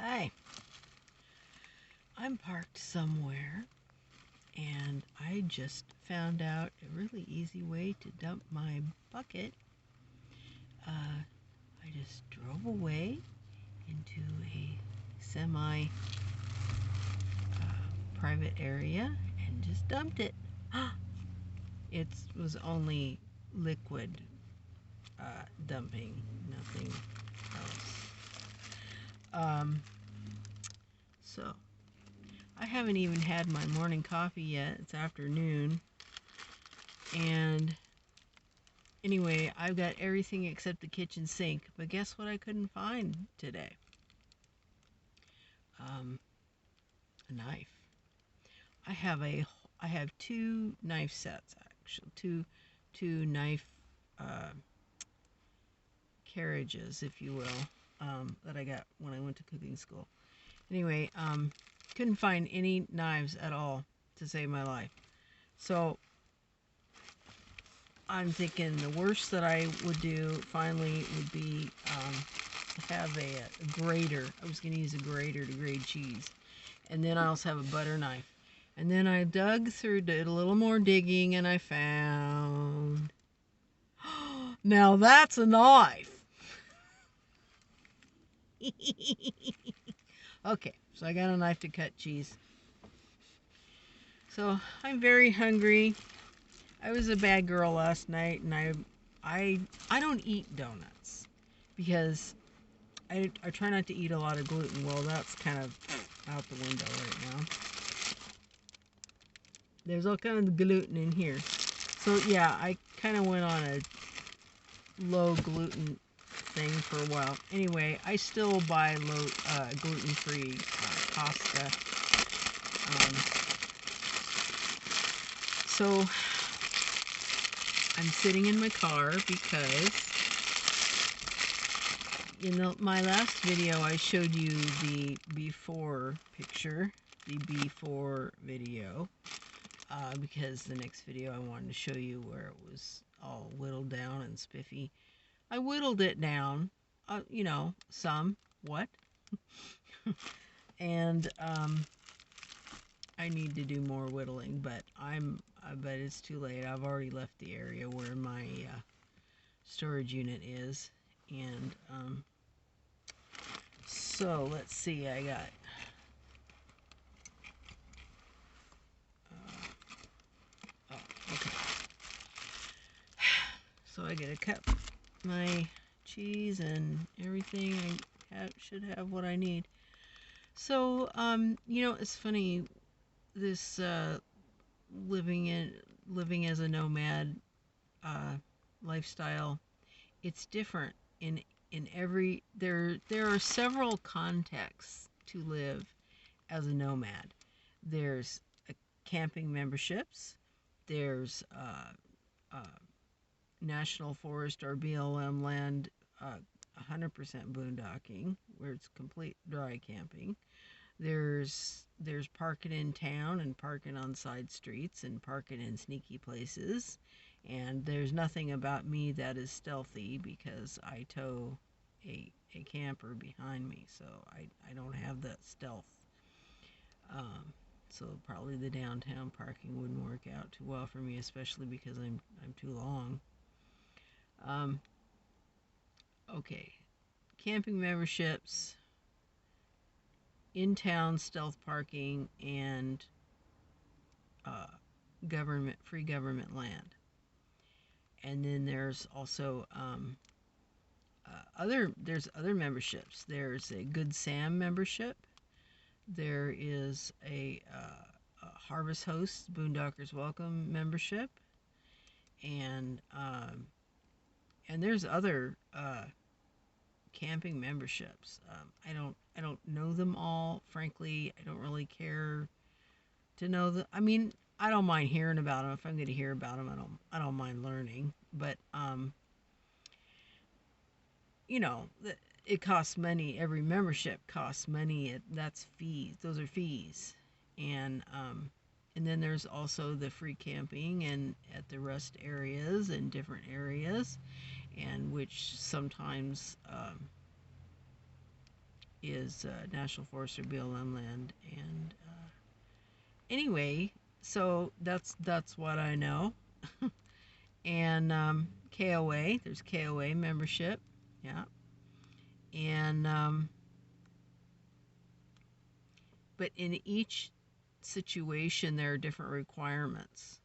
Hi, I'm parked somewhere and I just found out a really easy way to dump my bucket. I just drove away into a semi private area and just dumped it. It was only liquid dumping, nothing else. Um, so I haven't even had my morning coffee yet. It's afternoon. And anyway, I've got everything except the kitchen sink. But guess what I couldn't find today? A knife. I have a I have two knife sets actually, two knife uh, carriages, if you will, that I got when I went to cooking school. Anyway, couldn't find any knives at all to save my life. So I'm thinking the worst that I would do finally would be have a grater. I was going to use a grater to grate cheese. And then I also have a butter knife. And then I dug through, did a little more digging, and I found. Now that's a knife! Okay, so I got a knife to cut cheese. So I'm very hungry. I was a bad girl last night, and I don't eat donuts because I try not to eat a lot of gluten. Well, that's kind of out the window right now. There's all kind of gluten in here. So yeah, I kind of went on a low gluten thing for a while. Anyway, I still buy low gluten-free pasta. So I'm sitting in my car because in my last video I showed you the before picture, the before video, because the next video I wanted to show you where it was all whittled down and spiffy. I whittled it down, somewhat, and I need to do more whittling, but but it's too late. I've already left the area where my storage unit is, and so let's see. I got okay. So I gotta cut my cheese and everything. I should have what I need. So it's funny, this living as a nomad lifestyle. It's different in every there are several contexts to live as a nomad. There's camping memberships. There's national forest or BLM land, 100% boondocking, where it's complete dry camping. There's parking in town and parking on side streets and parking in sneaky places. And there's nothing about me that is stealthy because I tow a camper behind me, so I don't have that stealth. So probably the downtown parking wouldn't work out too well for me, especially because I'm too long. Okay, camping memberships, in-town stealth parking, and free government land. And then there's also other memberships. There's a Good Sam membership. There is a Harvest Host Boondockers Welcome membership, and there's other camping memberships. I don't know them all. Frankly, I don't really care to know the. I mean, I don't mind hearing about them. If I'm going to hear about them, I don't mind learning. But it costs money. Every membership costs money. That's fees. Those are fees, and then there's also the free camping and at the rest areas and different areas, and which sometimes is National Forest or BLM land. And anyway, so that's what I know. And KOA, there's KOA membership, yeah. And but in each situation, there are different requirements,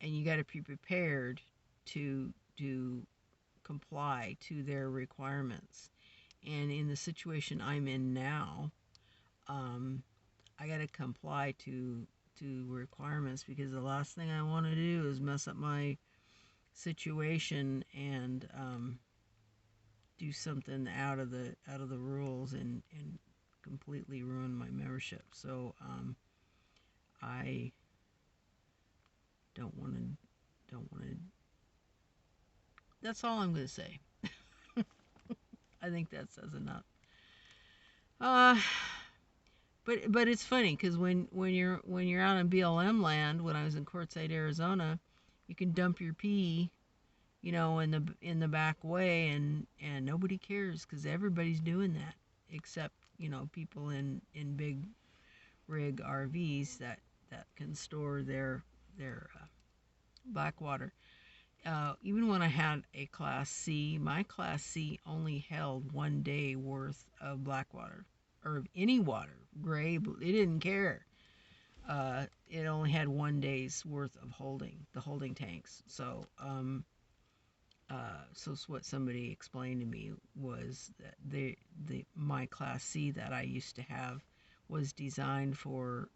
and you got to be prepared to comply to their requirements. And in the situation I'm in now, um, I got to comply to requirements, because the last thing I want to do is mess up my situation and do something out of the rules and completely ruin my membership. So I don't want to. That's all I'm going to say. I think that says enough. Uh, but it's funny, because when you're out in BLM land, when I was in Quartzsite, Arizona, you can dump your pee, in the back way, and nobody cares, because everybody's doing that, except people in big rig RVs that can store their black water. Even when I had a Class C, my Class C only held 1 day worth of black water, or of any water, gray, blue, it didn't care. It only had 1 day's worth of the holding tanks. So what somebody explained to me was that my Class C that I used to have was designed for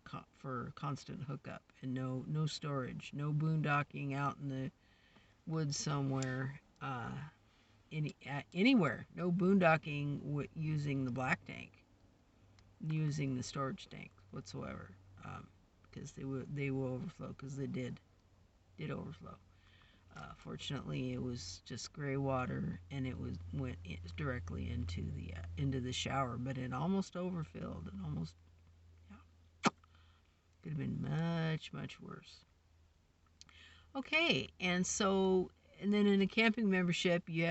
constant hookup, and no storage, no boondocking out in the woods somewhere, anywhere, no boondocking using the black tank, using the storage tank whatsoever, because they will overflow, because they did overflow. Fortunately, it was just gray water, and it went directly into the shower, but it almost overfilled. It almost, yeah, could have been much worse. Okay, and then in a camping membership, you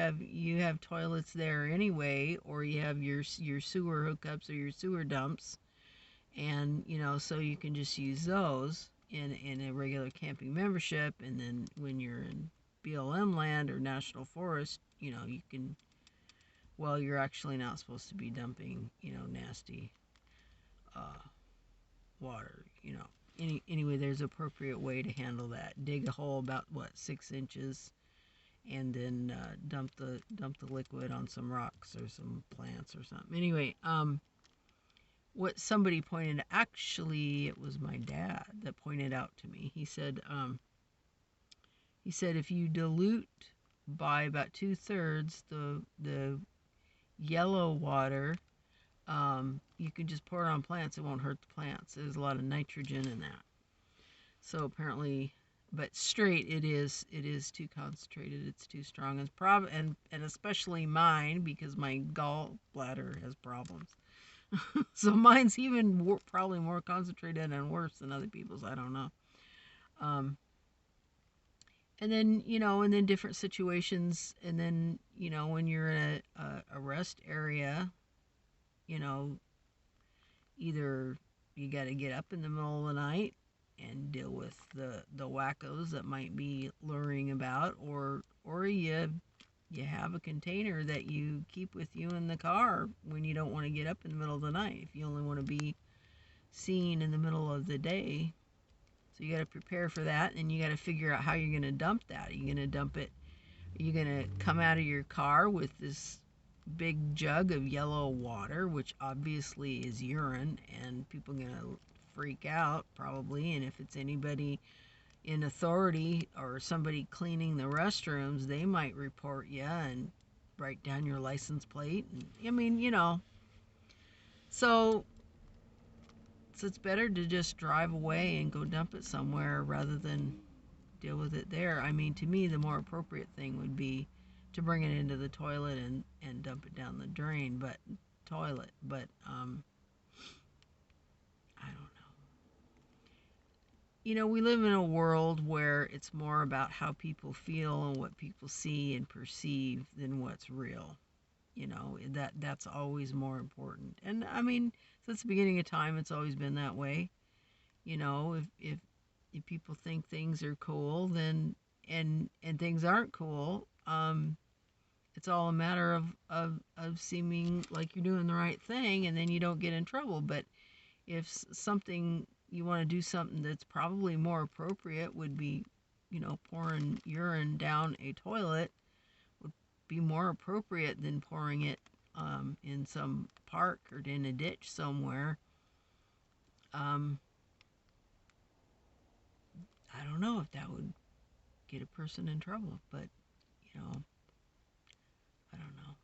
have toilets there anyway, or you have your sewer hookups or your sewer dumps, and so you can just use those in a regular camping membership. And then when you're in BLM land or national forest, you can, well, you're actually not supposed to be dumping nasty uh, water. Anyway, there's an appropriate way to handle that. Dig a hole about 6 inches, and then dump the liquid on some rocks or some plants or something. Anyway, what somebody pointed, actually it was my dad that pointed out to me. He said if you dilute by about 2/3 the yellow water, you can just pour it on plants. It won't hurt the plants. There's a lot of nitrogen in that. So apparently, but straight, it is too concentrated. It's too strong. And especially mine, because my gallbladder has problems. So mine's even probably more concentrated and worse than other people's. I don't know. Um, and then different situations, and then when you're in a rest area, you know, either you got to get up in the middle of the night and deal with the wackos that might be luring about, or you have a container that you keep with you in the car when you don't want to get up in the middle of the night, if you only want to be seen in the middle of the day. So you got to prepare for that, and you got to figure out how you're going to dump that. Are you going to dump it? Are you going to come out of your car with this big jug of yellow water, which obviously is urine, and people are going to freak out probably? And if it's anybody in authority or somebody cleaning the restrooms, they might report you and write down your license plate. And, I mean, so it's better to just drive away and go dump it somewhere rather than deal with it there. I mean, to me, the more appropriate thing would be to bring it into the toilet and dump it down the drain, but I don't know. We live in a world where it's more about how people feel and what people see and perceive than what's real. You know, that's always more important. And I mean, since the beginning of time, it's always been that way. You know, if people think things are cool, then and things aren't cool, it's all a matter of seeming like you're doing the right thing, and then you don't get in trouble. But if something you want to do something that's probably more appropriate would be, you know, pouring urine down a toilet would be more appropriate than pouring it in some park or in a ditch somewhere. Um, I don't know if that would get a person in trouble, but you know, I don't know.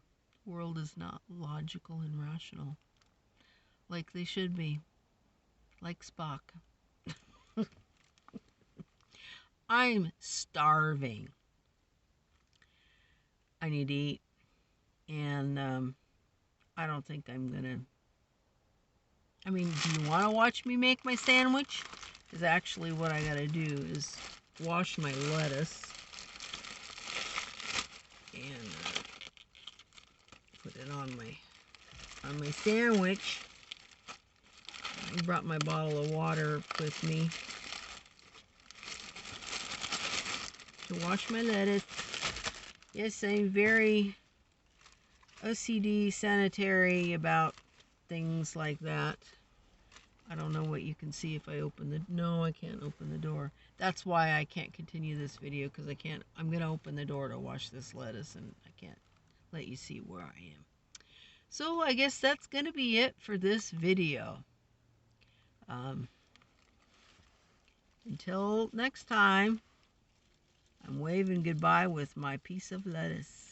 The world is not logical and rational like they should be, like Spock. I'm starving. I need to eat, and I don't think I'm gonna. I mean, do you want to watch me make my sandwich? Because actually, what I gotta do is wash my lettuce and put it on my sandwich. I brought my bottle of water with me to wash my lettuce. Yes, I'm very OCD sanitary about things like that. I don't know what you can see if I open the... No, I can't open the door. That's why I can't continue this video, because I'm going to open the door to wash this lettuce, and I can't let you see where I am. So I guess that's going to be it for this video. Until next time, I'm waving goodbye with my piece of lettuce.